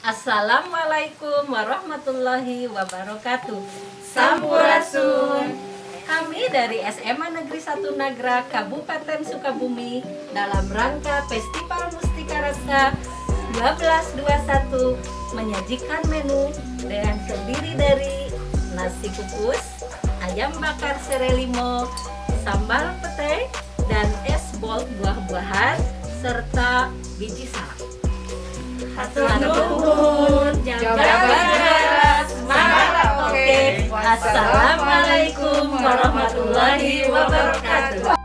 Assalamualaikum warahmatullahi wabarakatuh. Sampurasun. Kami dari SMA Negeri 1 Nagra Kabupaten Sukabumi dalam rangka Festival Mustika Rasa 1221 menyajikan menu yang terdiri dari nasi kukus, ayam bakar serelimo, sambal pete, dan es bol buah-buahan serta biji salak. Hatur nuhun, jaga jarak, semangat oke. Assalamualaikum warahmatullahi wabarakatuh.